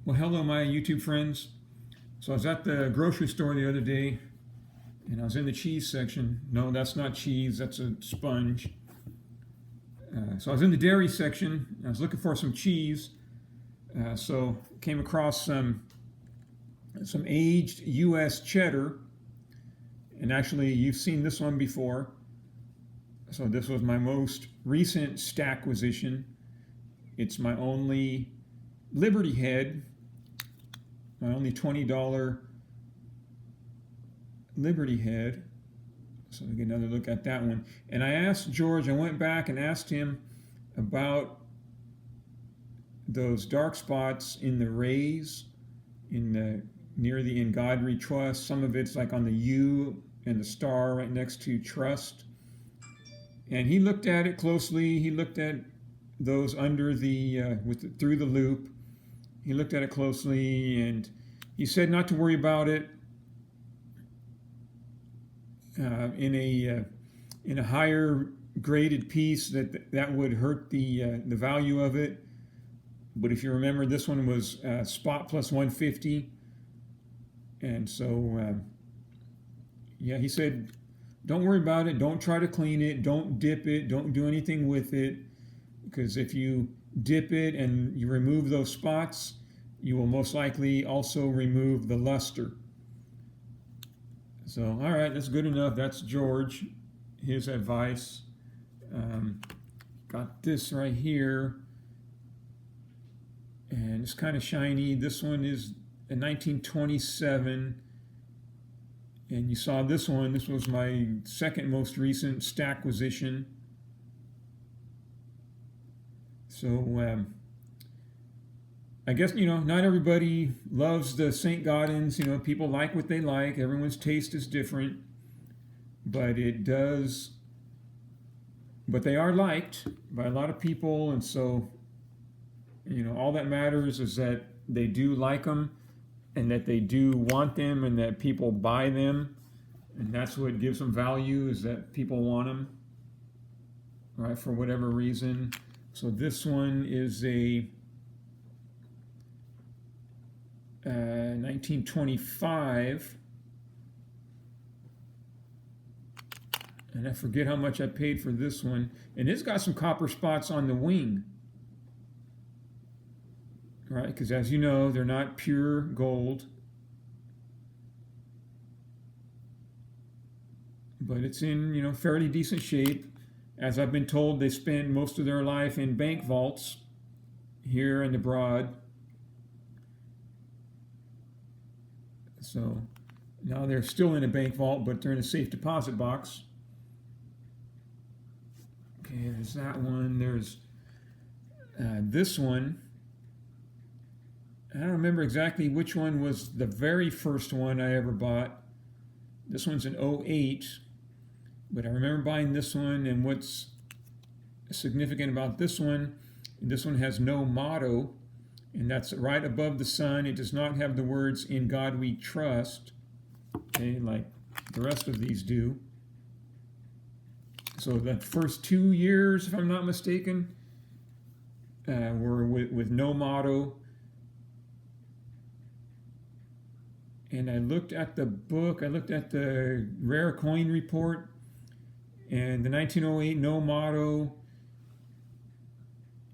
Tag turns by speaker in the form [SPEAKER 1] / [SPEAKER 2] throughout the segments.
[SPEAKER 1] Well, hello, my YouTube friends. So I was at the grocery store the other day, and I was in the cheese section. No, that's not cheese, that's a sponge. So I was in the dairy section. I was looking for some cheese. So came across some aged U.S. cheddar, and actually you've seen this one before. So this was my most recent stackquisition. It's my only Liberty head, my only $20 Liberty head. So we get another look at that one. And I asked George, I went back and asked him about those dark spots in the rays, near the In God We Trust. Some of it's like on the U and the star right next to trust. And he looked at it closely. He looked at those under through the loop. He looked at it closely and he said not to worry about it. In a higher graded piece that would hurt the value of it. But if you remember, this one was spot plus 150, and so yeah, he said don't worry about it, don't try to clean it, don't dip it, don't do anything with it, because if you dip it and you remove those spots, you will most likely also remove the luster. So, all right, that's good enough. That's George, his advice. Got this right here, and it's kind of shiny. This one is a 1927, and you saw this one. This was my second most recent stackquisition. So, I guess, not everybody loves the St. Gaudens. People like what they like. Everyone's taste is different. But but they are liked by a lot of people. And so, all that matters is that they do like them and that they do want them and that people buy them. And that's what gives them value, is that people want them, right, for whatever reason. So this one is a 1925, and I forget how much I paid for this one, and it's got some copper spots on the wing, right, because as you know, they're not pure gold, but it's in fairly decent shape. As I've been told, they spend most of their life in bank vaults here and abroad. So now they're still in a bank vault, but they're in a safe deposit box. Okay, there's that one. There's this one. I don't remember exactly which one was the very first one I ever bought. This one's an 08, but I remember buying this one, and what's significant about this one has no motto. And that's right above the sun. It does not have the words "In God We Trust," okay, like the rest of these do. So the first 2 years, if I'm not mistaken, were with no motto. And I looked at the book, I looked at the rare coin report, and the 1908 no motto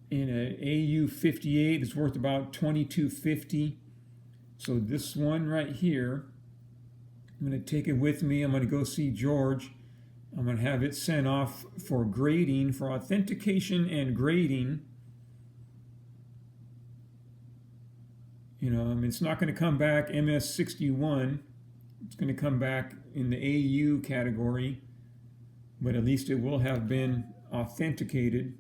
[SPEAKER 1] in an AU 58 is worth about $22.50. So this one right here, I'm going to take it with me. I'm going to go see George. I'm going to have it sent off for grading, for authentication and grading. It's not going to come back MS61. It's going to come back in the AU category, but at least it will have been authenticated.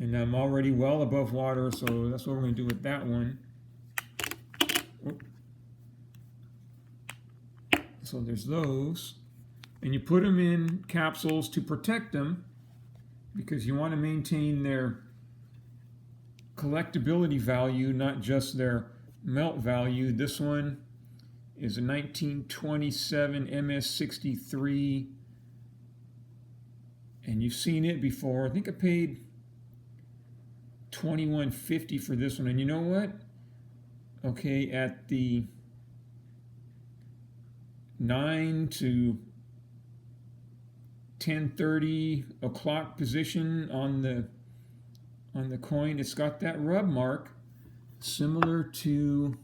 [SPEAKER 1] And I'm already well above water, so that's what we're going to do with that one. So there's those. And you put them in capsules to protect them, because you want to maintain their collectability value, not just their melt value. This one is a 1927 MS63. And you've seen it before. I think I paid $21.50 for this one. And you know what? okay, at the 9 to 10:30 o'clock position on the coin. It's got that rub mark similar to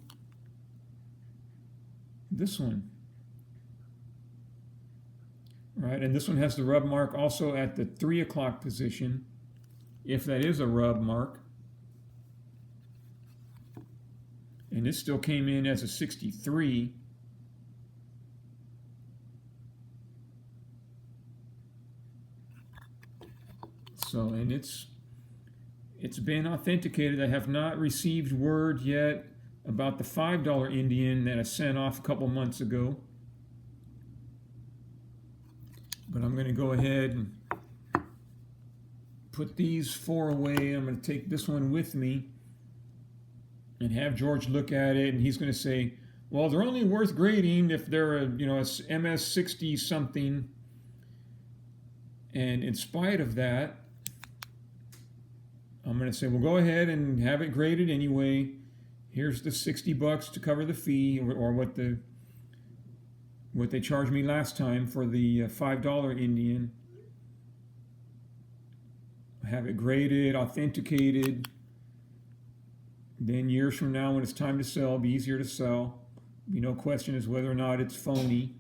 [SPEAKER 1] this one. Right, and this one has the rub mark also at the 3 o'clock position, if that is a rub mark. And this still came in as a 63. So, and it's been authenticated. I have not received word yet about the $5 Indian that I sent off a couple months ago. But I'm going to go ahead and put these 4 away. I'm going to take this one with me and have George look at it, and he's going to say, well, they're only worth grading if they're a MS 60 something. And in spite of that, I'm going to say, well, go ahead and have it graded anyway. Here's the $60 to cover the fee, or what they charged me last time for the $5 Indian. Have it graded, authenticated. Then years from now, when it's time to sell, it'll be easier to sell. Be no question as whether or not it's phony.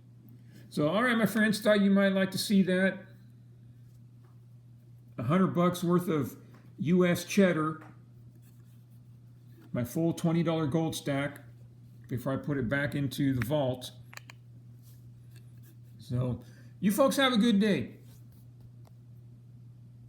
[SPEAKER 1] So, all right, my friends, thought you might like to see that. $100 worth of U.S. cheddar, my full $20 gold stack, before I put it back into the vault. So, you folks have a good day.